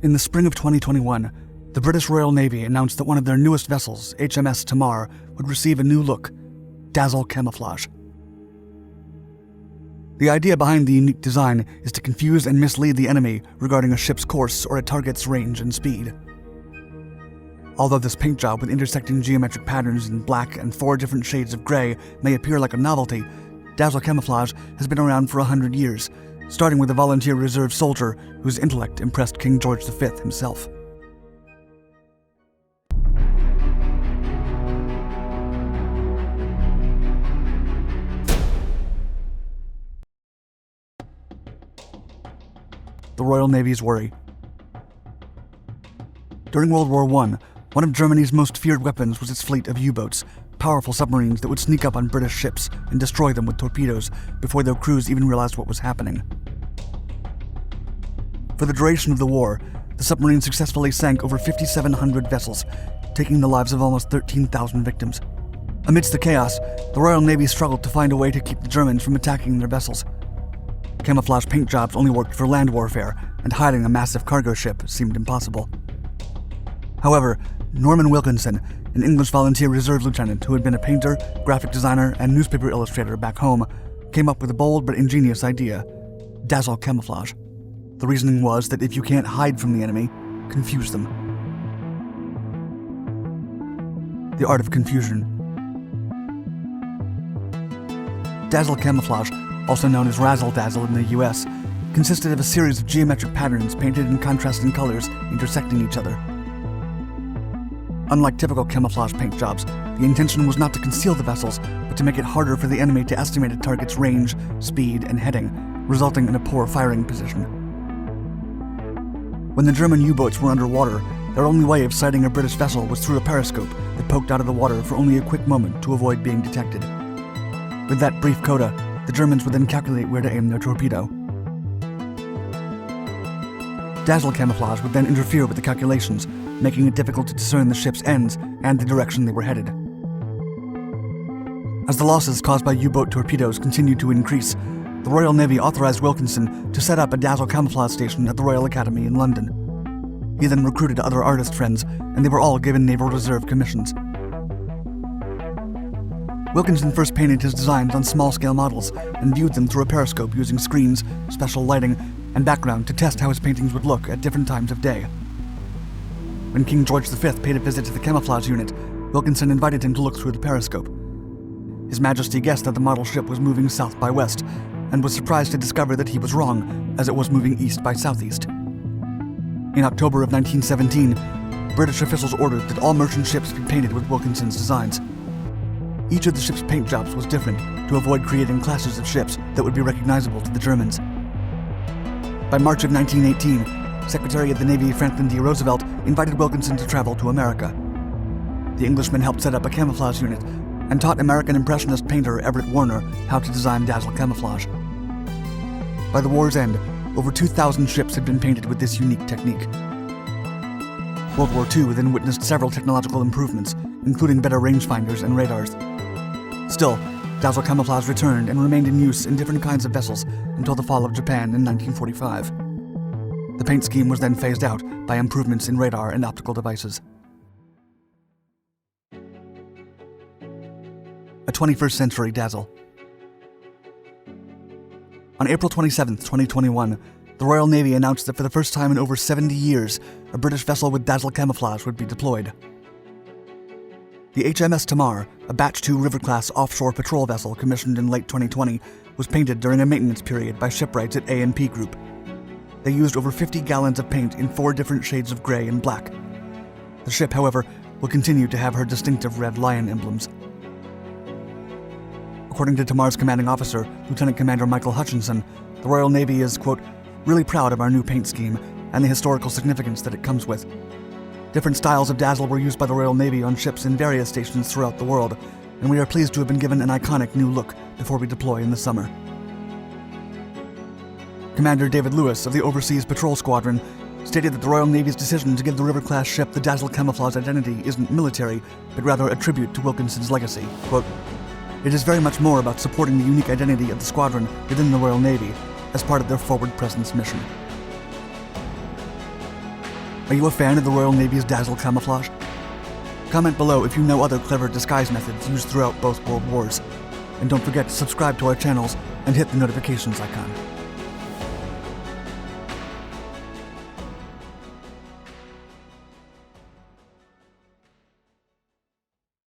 In the spring of 2021, the British Royal Navy announced that one of their newest vessels, HMS Tamar, would receive a new look, Dazzle Camouflage. The idea behind the unique design is to confuse and mislead the enemy regarding a ship's course or a target's range and speed. Although this paint job with intersecting geometric patterns in black and 4 different shades of gray may appear like a novelty, Dazzle Camouflage has been around for 100 years, starting with a volunteer reserve soldier whose intellect impressed King George V himself. The Royal Navy's worry. During World War I, one of Germany's most feared weapons was its fleet of U-boats, powerful submarines that would sneak up on British ships and destroy them with torpedoes before their crews even realized what was happening. For the duration of the war, the submarine successfully sank over 5,700 vessels, taking the lives of almost 13,000 victims. Amidst the chaos, the Royal Navy struggled to find a way to keep the Germans from attacking their vessels. Camouflage paint jobs only worked for land warfare, and hiding a massive cargo ship seemed impossible. However, Norman Wilkinson, an English volunteer reserve lieutenant who had been a painter, graphic designer, and newspaper illustrator back home, came up with a bold but ingenious idea: Dazzle Camouflage. The reasoning was that if you can't hide from the enemy, confuse them. The art of confusion. Dazzle Camouflage, also known as Razzle Dazzle in the US, consisted of a series of geometric patterns painted in contrasting colors intersecting each other. Unlike typical camouflage paint jobs, the intention was not to conceal the vessels, but to make it harder for the enemy to estimate a target's range, speed, and heading, resulting in a poor firing position. When the German U-boats were underwater, their only way of sighting a British vessel was through a periscope that poked out of the water for only a quick moment to avoid being detected. With that brief coda, the Germans would then calculate where to aim their torpedo. Dazzle Camouflage would then interfere with the calculations, making it difficult to discern the ship's ends and the direction they were headed. As the losses caused by U-boat torpedoes continued to increase, the Royal Navy authorized Wilkinson to set up a Dazzle Camouflage station at the Royal Academy in London. He then recruited other artist friends, and they were all given Naval Reserve commissions. Wilkinson first painted his designs on small-scale models and viewed them through a periscope using screens, special lighting, and background to test how his paintings would look at different times of day. When King George V paid a visit to the camouflage unit, Wilkinson invited him to look through the periscope. His Majesty guessed that the model ship was moving south by west, and was surprised to discover that he was wrong, as it was moving east by southeast. In October of 1917, British officials ordered that all merchant ships be painted with Wilkinson's designs. Each of the ship's paint jobs was different to avoid creating classes of ships that would be recognizable to the Germans. By March of 1918, Secretary of the Navy Franklin D. Roosevelt invited Wilkinson to travel to America. The Englishman helped set up a camouflage unit and taught American Impressionist painter Everett Warner how to design Dazzle Camouflage. By the war's end, over 2,000 ships had been painted with this unique technique. World War II then witnessed several technological improvements, including better rangefinders and radars. Still, Dazzle Camouflage returned and remained in use in different kinds of vessels until the fall of Japan in 1945. The paint scheme was then phased out by improvements in radar and optical devices. A 21st Century Dazzle. On April 27, 2021, the Royal Navy announced that for the first time in over 70 years, a British vessel with Dazzle Camouflage would be deployed. The HMS Tamar, a Batch 2 River-class offshore patrol vessel commissioned in late 2020, was painted during a maintenance period by shipwrights at A&P Group. They used over 50 gallons of paint in 4 different shades of gray and black. The ship, however, will continue to have her distinctive red lion emblems. According to Tamar's commanding officer, Lieutenant Commander Michael Hutchinson, the Royal Navy is, quote, really proud of our new paint scheme and the historical significance that it comes with. Different styles of Dazzle were used by the Royal Navy on ships in various stations throughout the world, and we are pleased to have been given an iconic new look before we deploy in the summer. Commander David Lewis of the Overseas Patrol Squadron stated that the Royal Navy's decision to give the River-class ship the Dazzle Camouflage identity isn't military, but rather a tribute to Wilkinson's legacy. Quote, it is very much more about supporting the unique identity of the squadron within the Royal Navy as part of their forward presence mission. Are you a fan of the Royal Navy's Dazzle Camouflage? Comment below if you know other clever disguise methods used throughout both World Wars. And don't forget to subscribe to our channels and hit the notifications icon.